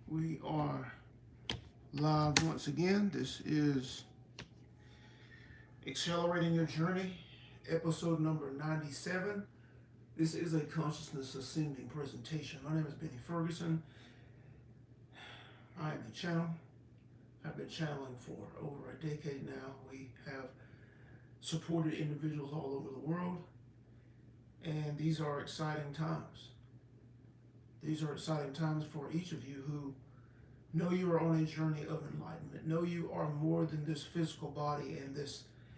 We are live once again. This is Accelerating Your Journey, episode number 97. This is a consciousness ascending presentation. My name is Benny Ferguson. I am a channel. I've been channeling for over a decade now. We have supported individuals all over the world, and these are exciting times. These are exciting times for each of you who know you are on a journey of enlightenment. Know you are more than this physical body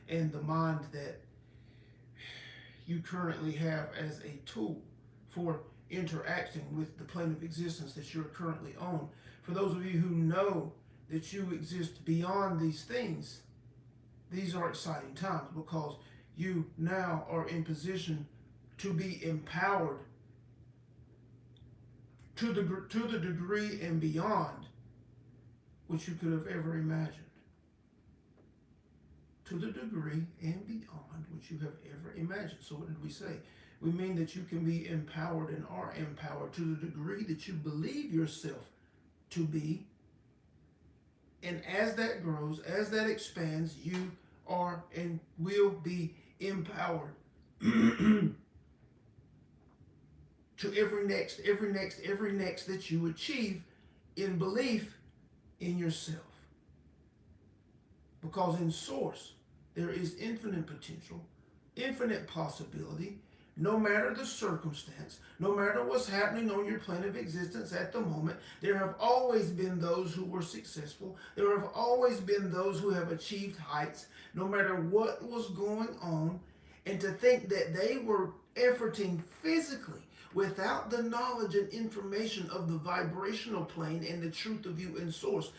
and the mind that you currently have as a tool for interacting with the plane of existence that you're currently on. For those of you who know that you exist beyond these things, these are exciting times because you now are in position to be empowered to the degree and beyond which you could have ever imagined. To the degree and beyond which you have ever imagined. So what did we say? We mean that you can be empowered and are empowered to the degree that you believe yourself to be. And as that grows, as that expands, you are and will be empowered to every next that you achieve in belief in yourself. Because in Source, there is infinite potential, infinite possibility, no matter the circumstance, no matter what's happening on your plane of existence at the moment. There have always been those who were successful. There have always been those who have achieved heights, no matter what was going on. And to think that they were efforting physically without the knowledge and information of the vibrational plane and the truth of you in Source.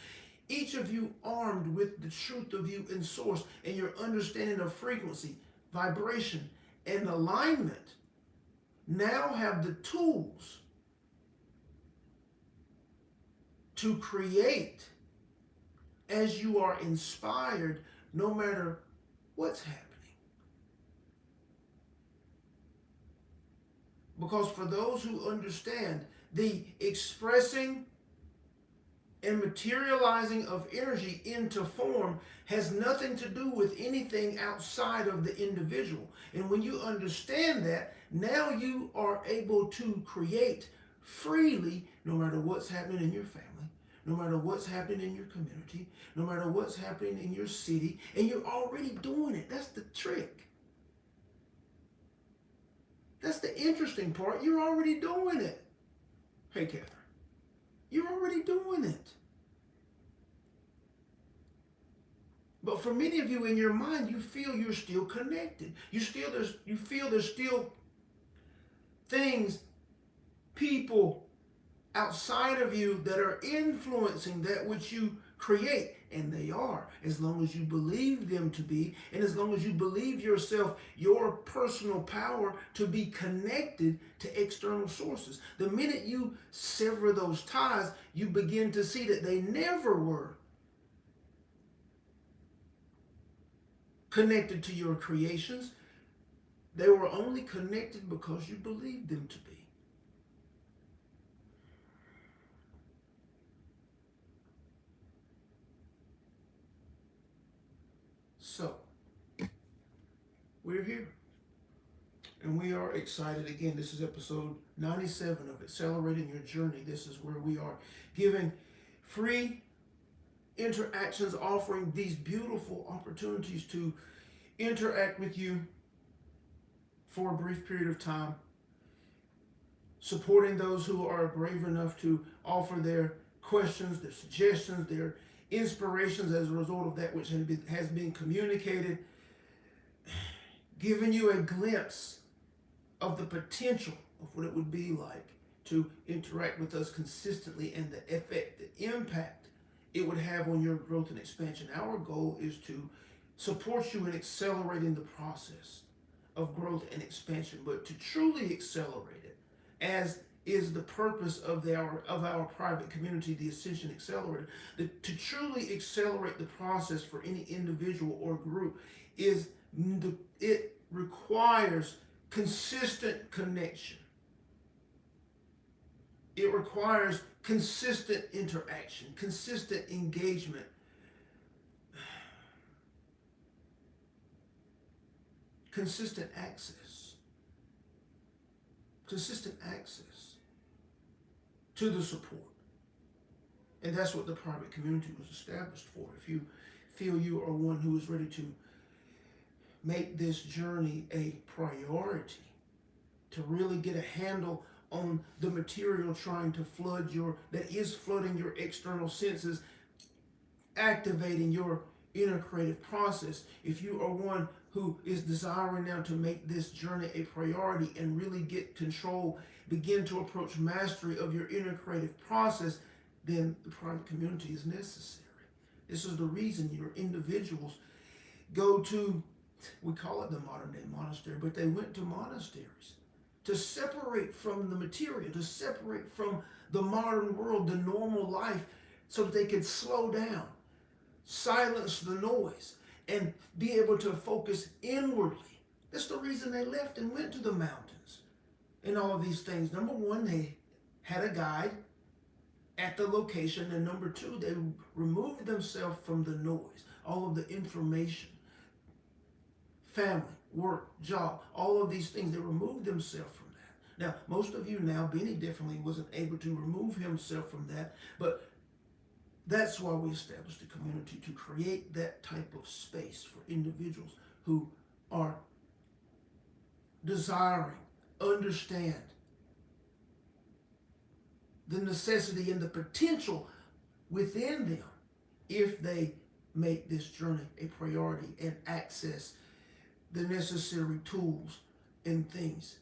Each of you armed with the truth of you in Source and your understanding of frequency, vibration, and alignment now have the tools to create as you are inspired, no matter what's happening. Because for those who understand, the expressing and materializing of energy into form has nothing to do with anything outside of the individual. And when you understand that, now you are able to create freely, no matter what's happening in your family, no matter what's happening in your community, no matter what's happening in your city, and you're already doing it. That's the trick. That's the interesting part. You're already doing it. Hey, Catherine. You're already doing it. But for many of you in your mind, you feel you're still connected. You feel there's still things, people outside of you that are influencing that which you create. And they are, as long as you believe them to be, and as long as you believe yourself, your personal power to be connected to external sources. The minute you sever those ties, you begin to see that they never were connected to your creations. They were only connected because you believed them to be. So, we're here. And we are excited. Again, this is episode 97 of Accelerating Your Journey. This is where we are giving free interactions, offering these beautiful opportunities to interact with you for a brief period of time, supporting those who are brave enough to offer their questions, their suggestions, their inspirations as a result of that which has been communicated, giving you a glimpse of the potential of what it would be like to interact with us consistently and the effect, the impact it would have on your growth and expansion. Our goal is to support you in accelerating the process of growth and expansion, but to truly accelerate it, as is the purpose of our private community, the Ascension Accelerator. To truly accelerate the process for any individual or group it requires consistent connection. It requires consistent interaction, consistent engagement, consistent access to the support. And that's what the private community was established for. If you feel you are one who is ready to make this journey a priority, to really get a handle on the material trying to that is flooding your external senses, activating your inner creative process. If you are one who is desiring now to make this journey a priority and really get control, begin to approach mastery of your inner creative process, then the private community is necessary. This is the reason your individuals go to, we call it the modern day monastery, but they went to monasteries to separate from the material, to separate from the modern world, the normal life, so that they could slow down, silence the noise, and be able to focus inwardly. That's the reason they left and went to the mountains and all of these things. Number one, they had a guide at the location, and number two, they removed themselves from the noise, all of the information, family, work, job, all of these things. They removed themselves from that. Now, most of you now, Benny definitely wasn't able to remove himself from that, but that's why we established a community, to create that type of space for individuals who are desiring, understand the necessity and the potential within them if they make this journey a priority and access the necessary tools and things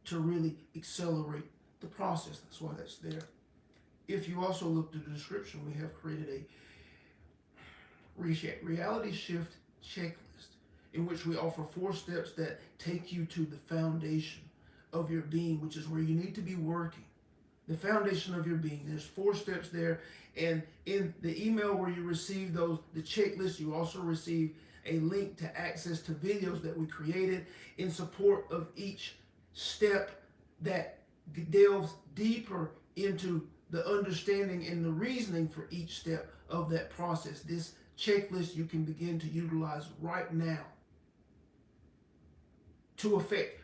to really accelerate the process. That's why that's there. If you also look at the description, we have created a reality shift checklist in which we offer 4 steps that take you to the foundation of your being, which is where you need to be working. The foundation of your being. There's 4 steps there. And in the email where you receive the checklist, you also receive a link to access to videos that we created in support of each step that delves deeper into the understanding and the reasoning for each step of that process. This checklist you can begin to utilize right now to affect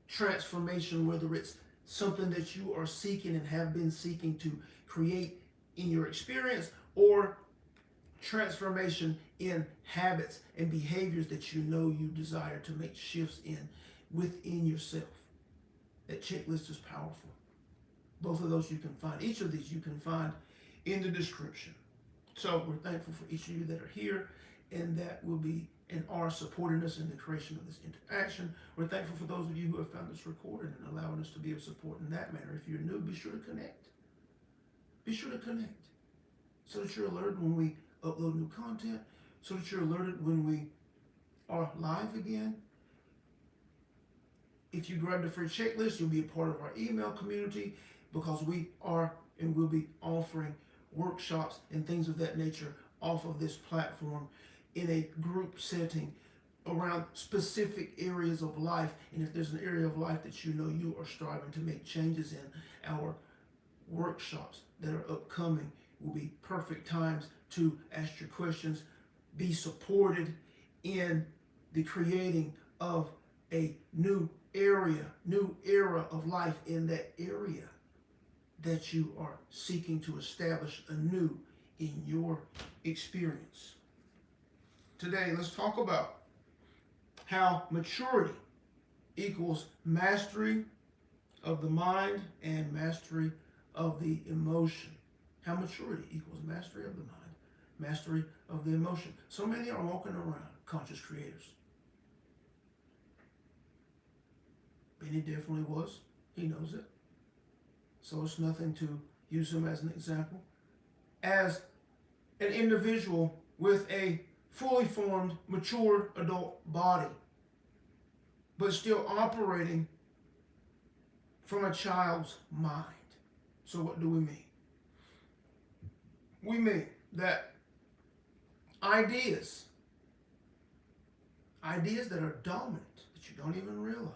transformation, whether it's something that you are seeking and have been seeking to create in your experience, or transformation in habits and behaviors that you know you desire to make shifts in within yourself. That checklist is powerful. Both of those you can find. Each of these you can find in the description. So we're thankful for each of you that are here and that will be and are supporting us in the creation of this interaction. We're thankful for those of you who have found this recorded and allowing us to be of support in that manner. If you're new, be sure to connect. Be sure to connect so that you're alerted when we upload new content, so that you're alerted when we are live again. If you grab the free checklist, you'll be a part of our email community, because we are and will be offering workshops and things of that nature off of this platform in a group setting around specific areas of life. And if there's an area of life that you know you are striving to make changes in, our workshops that are upcoming will be perfect times to ask your questions, be supported in the creating of a new era of life in that area that you are seeking to establish anew in your experience. Today, let's talk about how maturity equals mastery of the mind and mastery of the emotion. How maturity equals mastery of the mind, mastery of the emotion. So many are walking around conscious creators. Benny definitely was. He knows it. So it's nothing to use him as an example. As an individual with a fully formed, mature adult body, but still operating from a child's mind. So what do we mean? We mean that ideas that are dominant, that you don't even realize.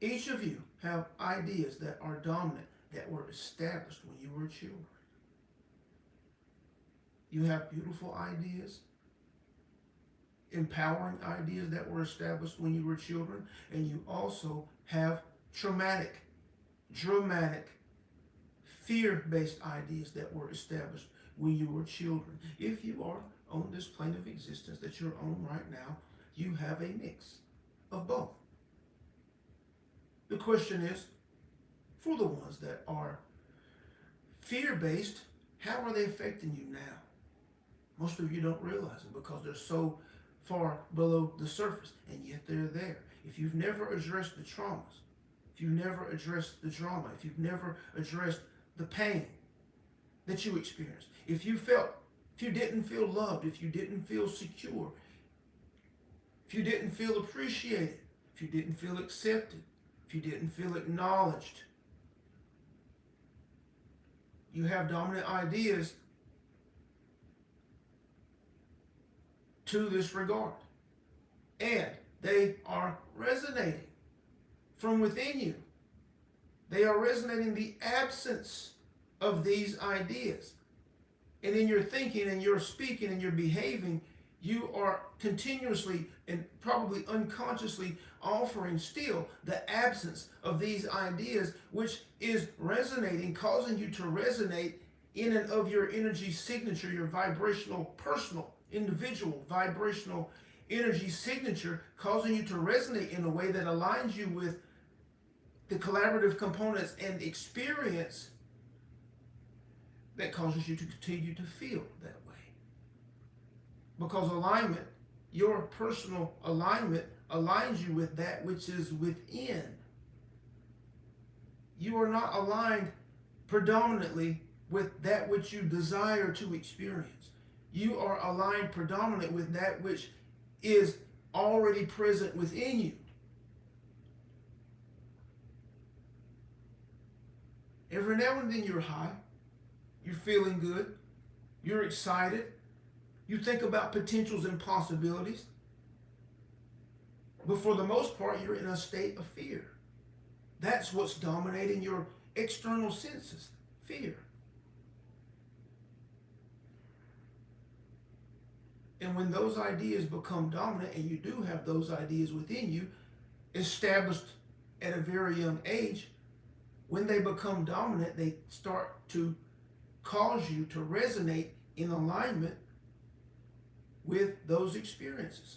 Each of you have ideas that are dominant, that were established when you were children. You have beautiful ideas, empowering ideas that were established when you were children, and you also have dramatic, fear-based ideas that were established when you were children. If you are on this plane of existence that you're on right now, you have a mix of both. The question is, for the ones that are fear-based, how are they affecting you now? Most of you don't realize it because they're so far below the surface, and yet they're there. If you've never addressed the traumas, if you've never addressed the drama, if you've never addressed the pain that you experienced, if you didn't feel loved, if you didn't feel secure, if you didn't feel appreciated, if you didn't feel accepted, if you didn't feel acknowledged, you have dominant ideas to this regard. And they are resonating from within you. They are resonating the absence of these ideas. And in your thinking and your speaking and your behaving, you are continuously and probably unconsciously offering still the absence of these ideas, which is resonating, causing you to resonate in and of your energy signature, your vibrational, personal, individual vibrational energy signature, causing you to resonate in a way that aligns you with the collaborative components and experience that causes you to continue to feel that way. Because alignment, your personal alignment, aligns you with that which is within. You are not aligned predominantly with that which you desire to experience. You are aligned predominantly with that which is already present within you. Every now and then you're high, you're feeling good, you're excited, you think about potentials and possibilities, but for the most part you're in a state of fear. That's what's dominating your external senses, fear. And when those ideas become dominant, and you do have those ideas within you, established at a very young age, when they become dominant, they start to cause you to resonate in alignment with those experiences.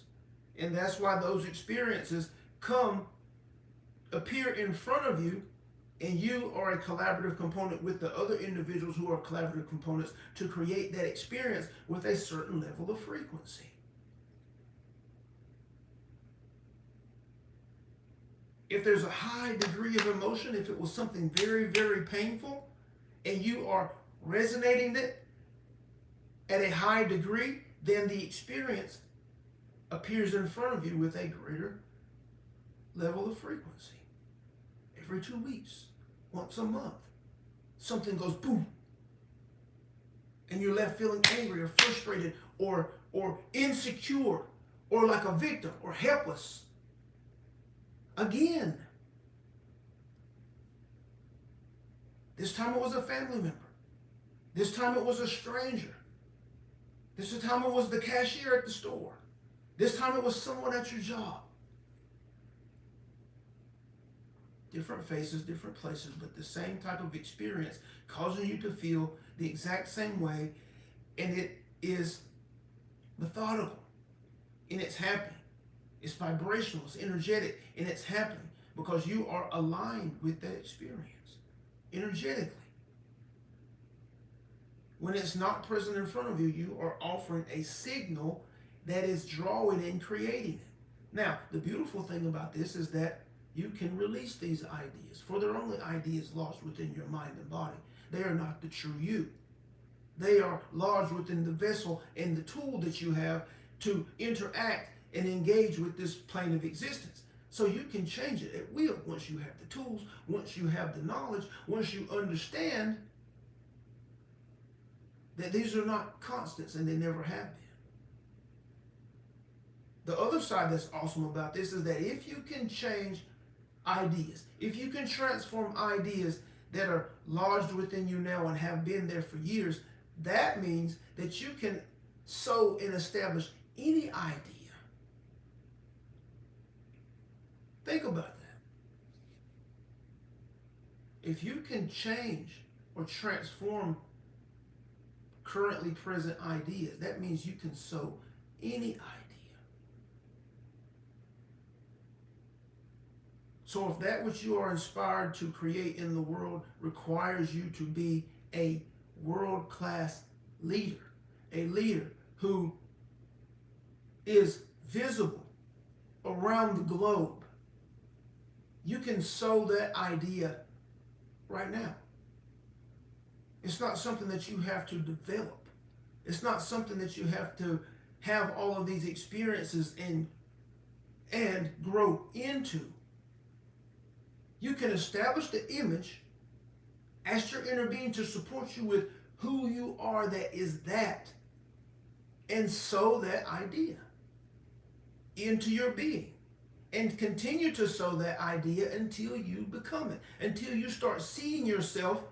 And that's why those experiences appear in front of you, and you are a collaborative component with the other individuals who are collaborative components to create that experience with a certain level of frequency. If there's a high degree of emotion, if it was something very, very painful, and you are resonating it at a high degree, then the experience appears in front of you with a greater level of frequency. Every 2 weeks, once a month, something goes boom, and you're left feeling angry or frustrated or insecure or like a victim or helpless. Again, this time it was a family member. This time it was a stranger. This time it was the cashier at the store. This time it was someone at your job. Different faces, different places, but the same type of experience causing you to feel the exact same way, and it is methodical, and it's happening. It's vibrational, it's energetic, and it's happening because you are aligned with that experience energetically. When it's not present in front of you, you are offering a signal that is drawing and creating it. Now, the beautiful thing about this is that you can release these ideas, for they're only ideas lodged within your mind and body. They are not the true you. They are lodged within the vessel and the tool that you have to interact and engage with this plane of existence. So you can change it at will once you have the tools, once you have the knowledge, once you understand that these are not constants and they never have been. The other side that's awesome about this is that if you can change ideas, if you can transform ideas that are lodged within you now and have been there for years, that means that you can sow and establish any idea. Think about that. If you can change or transform currently present ideas, that means you can sow any idea. So if that which you are inspired to create in the world requires you to be a world-class leader, a leader who is visible around the globe, you can sow that idea right now. It's not something that you have to develop. It's not something that you have to have all of these experiences and grow into. You can establish the image, ask your inner being to support you with who you are that is that, and sow that idea into your being. And continue to sow that idea until you become it, until you start seeing yourself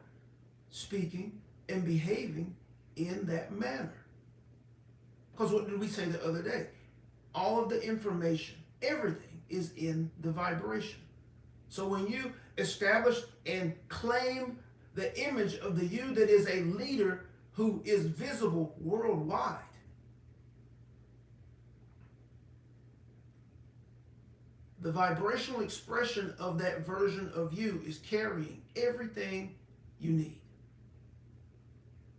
speaking and behaving in that manner. Because what did we say the other day? All of the information, everything is in the vibration. So when you establish and claim the image of the you that is a leader who is visible worldwide, the vibrational expression of that version of you is carrying everything you need.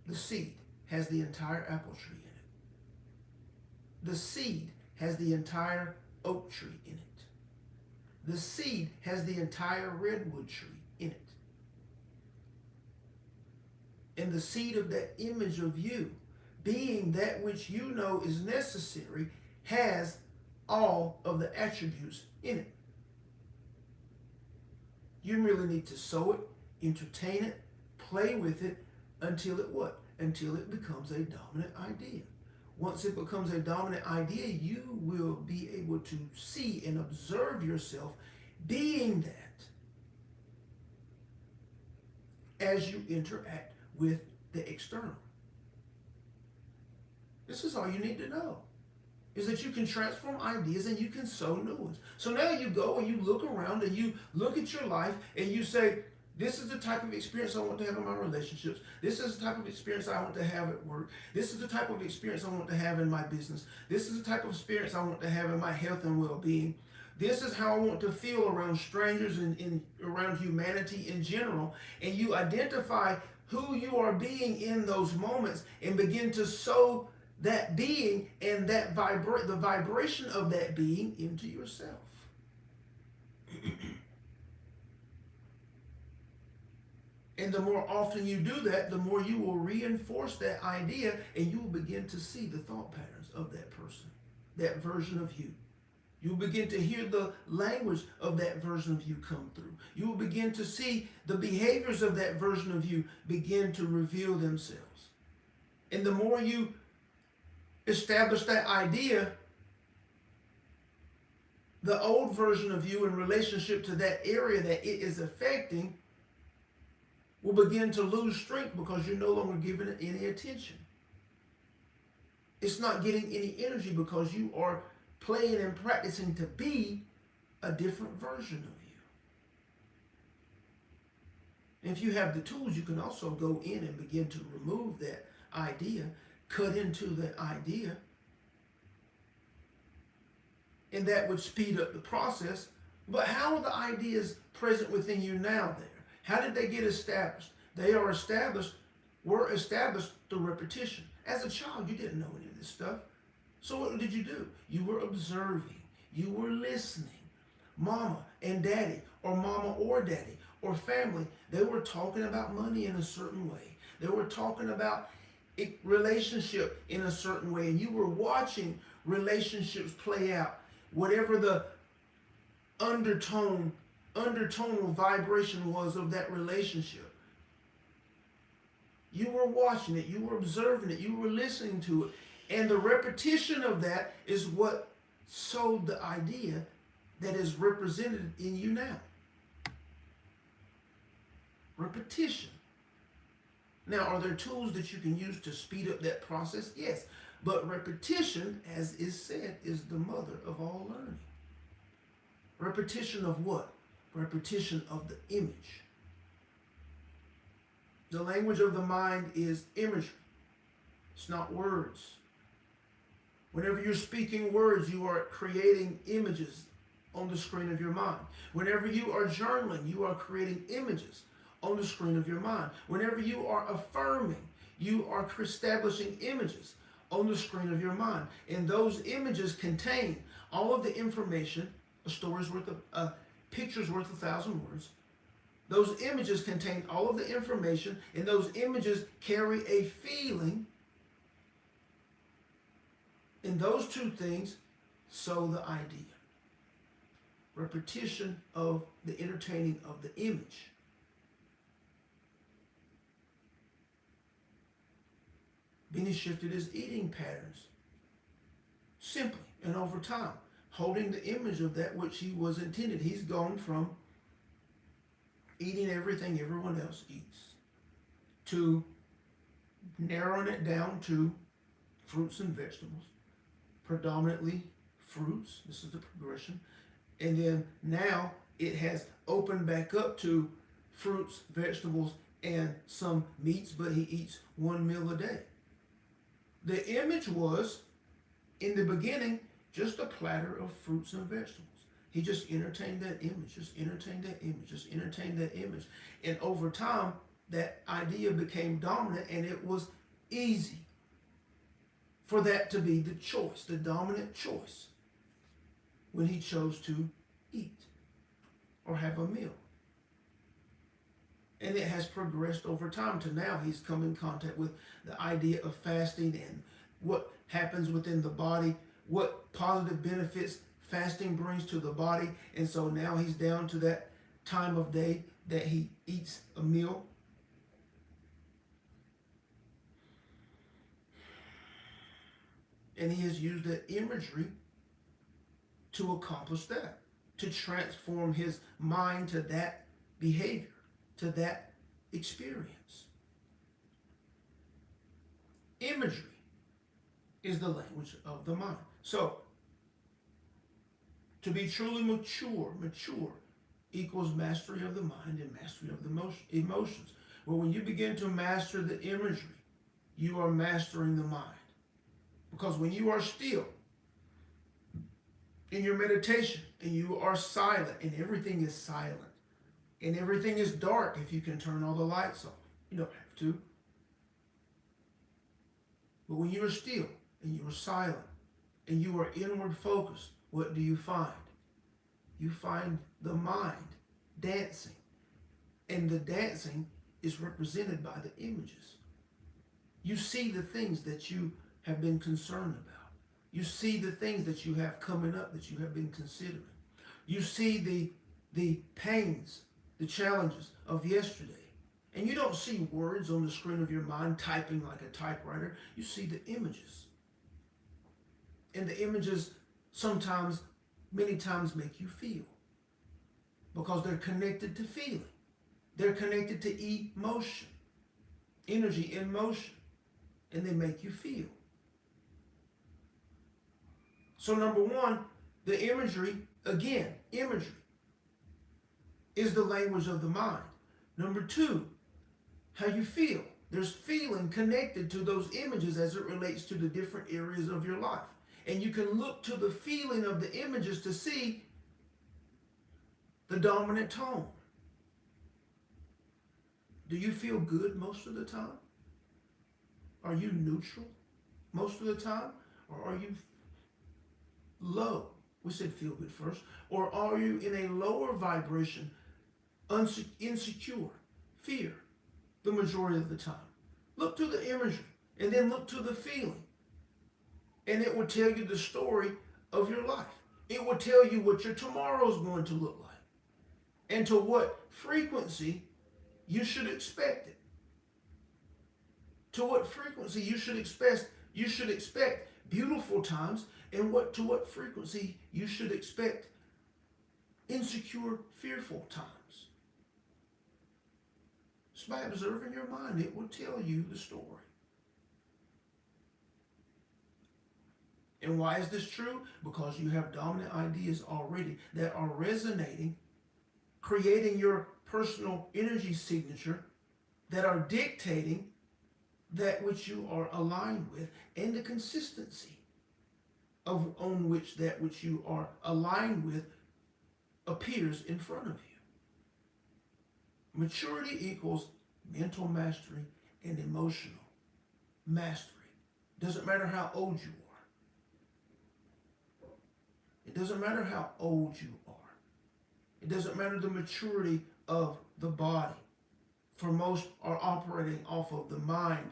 The seed has the entire apple tree in it. The seed has the entire oak tree in it. The seed has the entire redwood tree in it. And the seed of that image of you, being that which you know is necessary, has all of the attributes in it. You really need to sow it, entertain it, play with it until it what? Until it becomes a dominant idea. Once it becomes a dominant idea, you will be able to see and observe yourself being that as you interact with the external. This is all you need to know, is that you can transform ideas and you can sow new ones. So now you go and you look around and you look at your life and you say, this is the type of experience I want to have in my relationships. This is the type of experience I want to have at work. This is the type of experience I want to have in my business. This is the type of experience I want to have in my health and well-being. This is how I want to feel around strangers and around humanity in general. And you identify who you are being in those moments and begin to sow that being and that the vibration of that being into yourself. And the more often you do that, the more you will reinforce that idea, and you will begin to see the thought patterns of that person, that version of you. You will begin to hear the language of that version of you come through. You will begin to see the behaviors of that version of you begin to reveal themselves. And the more you establish that idea, the old version of you in relationship to that area that it is affecting will begin to lose strength because you're no longer giving it any attention. It's not getting any energy because you are playing and practicing to be a different version of you. And if you have the tools, you can also go in and begin to remove that idea, cut into that idea, and that would speed up the process. But how are the ideas present within you now there? How did they get established? They were established through repetition. As a child, you didn't know any of this stuff. So what did you do? You were observing. You were listening. Mama and daddy, or mama or daddy, or family, they were talking about money in a certain way. They were talking about a relationship in a certain way. And you were watching relationships play out. Whatever the undertonal vibration was of that relationship. You were watching it, you were observing it, you were listening to it. And the repetition of that is what sowed the idea that is represented in you now. Repetition. Now, are there tools that you can use to speed up that process? Yes. But repetition, as is said, is the mother of all learning. Repetition of what? Repetition of the image. The language of the mind is imagery. It's not words. Whenever you're speaking words, you are creating images on the screen of your mind. Whenever you are journaling, you are creating images on the screen of your mind. Whenever you are affirming, you are establishing images on the screen of your mind. And those images contain all of the information. A story's worth a picture's worth 1,000 words. Those images contain all of the information, and those images carry a feeling. And those two things sow the idea. Repetition of the entertaining of the image. Benny shifted his eating patterns simply and over time, holding the image of that which he was intended. He's gone from eating everything everyone else eats to narrowing it down to fruits and vegetables, predominantly fruits. This is the progression. And then now it has opened back up to fruits, vegetables, and some meats, but he eats one meal a day. The image was, in the beginning, just a platter of fruits and vegetables. He just entertained that image, just entertained that image, just entertained that image. And over time, that idea became dominant, and it was easy for that to be the choice, the dominant choice, when he chose to eat or have a meal. And it has progressed over time to now he's come in contact with the idea of fasting and what happens within the body, what positive benefits fasting brings to the body. And so now he's down to that time of day that he eats a meal. And he has used that imagery to accomplish that, to transform his mind to that behavior, to that experience. Imagery is the language of the mind. So, to be truly mature equals mastery of the mind and mastery of the emotions. Well, when you begin to master the imagery, you are mastering the mind. Because when you are still in your meditation and you are silent and everything is silent and everything is dark, if you can turn all the lights off, you don't have to. But when you are still and you are silent and you are inward focused, what do you find? You find the mind dancing. And the dancing is represented by the images. You see the things that you have been concerned about. You see the things that you have coming up that you have been considering. You see the pains, the challenges of yesterday. And you don't see words on the screen of your mind typing like a typewriter. You see the images. And the images sometimes, many times make you feel. Because they're connected to feeling. They're connected to emotion. Energy in motion. And they make you feel. So number one, the imagery, again, imagery is the language of the mind. Number two, how you feel. There's feeling connected to those images as it relates to the different areas of your life. And you can look to the feeling of the images to see the dominant tone. Do you feel good most of the time? Are you neutral most of the time? Or are you low? We said feel good first. Or are you in a lower vibration, insecure, fear, the majority of the time? Look to the imagery and then look to the feeling. And it will tell you the story of your life. It will tell you what your tomorrow is going to look like and to what frequency you should expect it. To what frequency you should expect beautiful times, and to what frequency you should expect insecure, fearful times. Just by observing your mind, it will tell you the story. And why is this true? Because you have dominant ideas already that are resonating, creating your personal energy signature, that are dictating that which you are aligned with, and the consistency on which that which you are aligned with appears in front of you. Maturity equals mental mastery and emotional mastery. Doesn't matter how old you are. It doesn't matter how old you are. It doesn't matter the maturity of the body. For most are operating off of the mind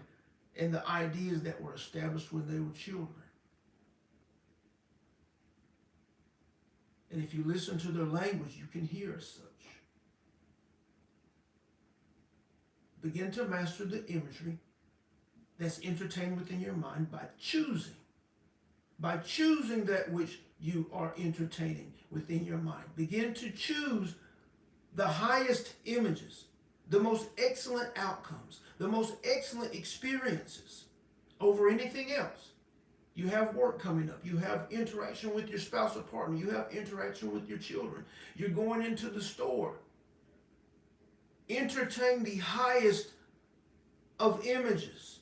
and the ideas that were established when they were children. And if you listen to their language, you can hear as such. Begin to master the imagery that's entertained within your mind by choosing that which you are entertaining within your mind. Begin to choose the highest images, the most excellent outcomes, the most excellent experiences over anything else. You have work coming up. You have interaction with your spouse or partner. You have interaction with your children. You're going into the store. Entertain the highest of images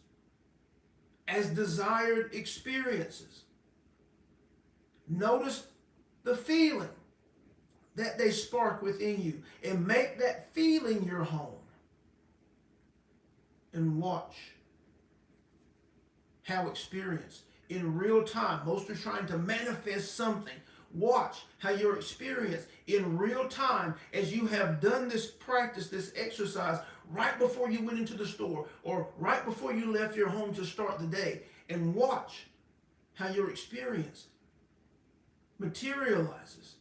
as desired experiences. Notice the feeling that they spark within you and make that feeling your home. And watch how experience in real time. Most are trying to manifest something. Watch how your experience in real time, as you have done this practice, this exercise, right before you went into the store or right before you left your home to start the day. And watch how your experience materializes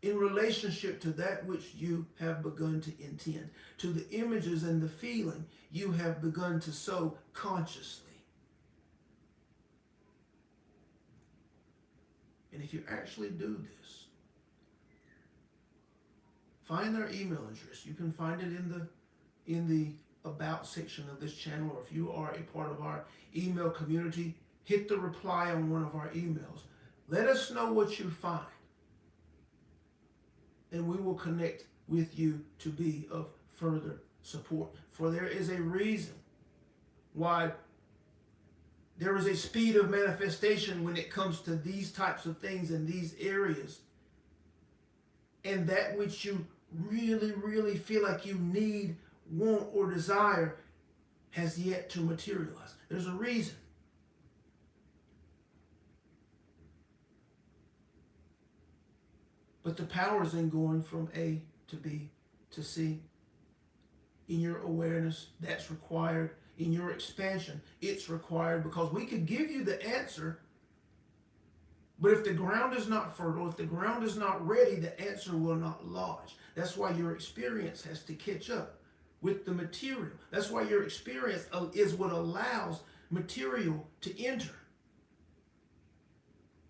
in relationship to that which you have begun to intend, to the images and the feeling you have begun to sow consciously. And if you actually do this, find their email address. You can find it in the About section of this channel, or if you are a part of our email community, hit the reply on one of our emails. Let us know what you find, and we will connect with you to be of further support. For there is a reason why there is a speed of manifestation when it comes to these types of things in these areas. And that which you really, really feel like you need, want, or desire has yet to materialize. There's a reason. But the power is in going from A to B to C. In your awareness, that's required. In your expansion, it's required, because we could give you the answer, but if the ground is not fertile, if the ground is not ready, the answer will not lodge. That's why your experience has to catch up with the material. That's why your experience is what allows material to enter.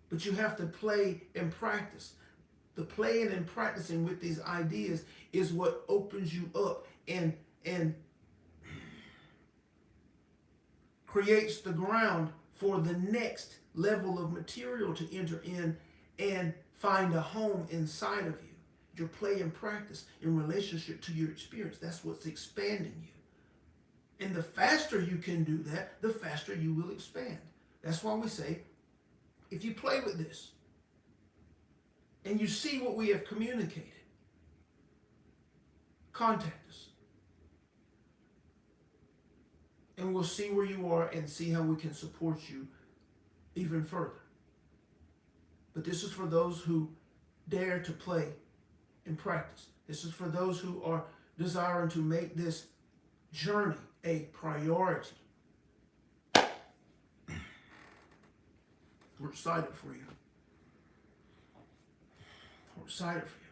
But you have to play and practice. The playing and practicing with these ideas is what opens you up and creates the ground for the next level of material to enter in and find a home inside of you. Your play and practice in relationship to your experience, that's what's expanding you. And the faster you can do that, the faster you will expand. That's why we say, if you play with this and you see what we have communicated, contact us. And we'll see where you are and see how we can support you even further. But this is for those who dare to play and practice. This is for those who are desiring to make this journey a priority. We're excited for you. We're excited for you.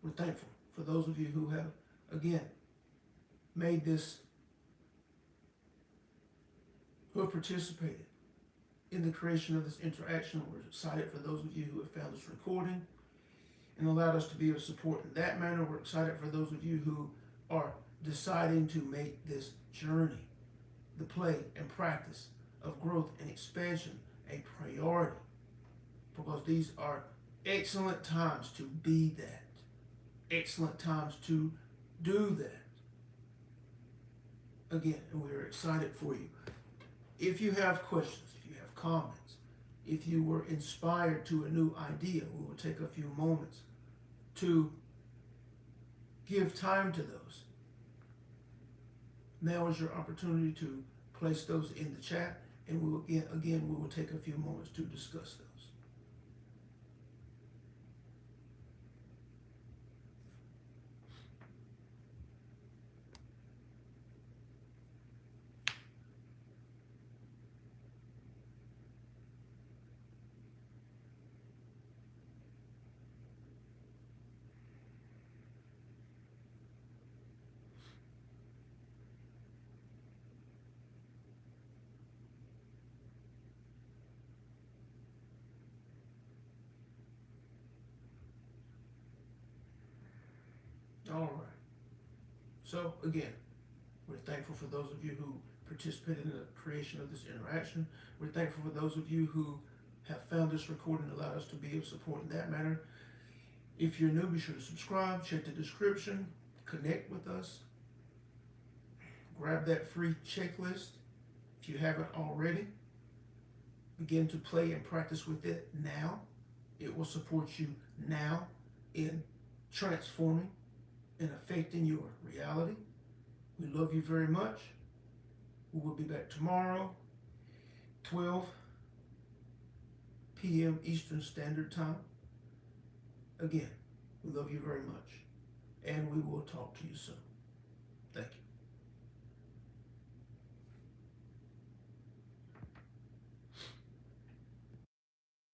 We're thankful for those of you who have, again, made this, who have participated in the creation of this interaction. We're excited for those of you who have found this recording and allowed us to be of support in that manner. We're excited for those of you who are deciding to make this journey, the play and practice of growth and expansion, a priority, because these are excellent times to be that, excellent times to do that. Again, and we're excited for you. If you have questions, if you have comments, if you were inspired to a new idea, we will take a few moments to give time to those. Now is your opportunity to place those in the chat, and we will we will take a few moments to discuss those. All right. So again, we're thankful for those of you who participated in the creation of this interaction. We're thankful for those of you who have found this recording and allowed us to be of support in that manner. If you're new, be sure to subscribe, check the description, connect with us, grab that free checklist if you haven't already. Begin to play and practice with it now. It will support you now in transforming and affecting your reality. We love you very much. We will be back tomorrow, 12 p.m. Eastern Standard Time. Again, we love you very much, and we will talk to you soon.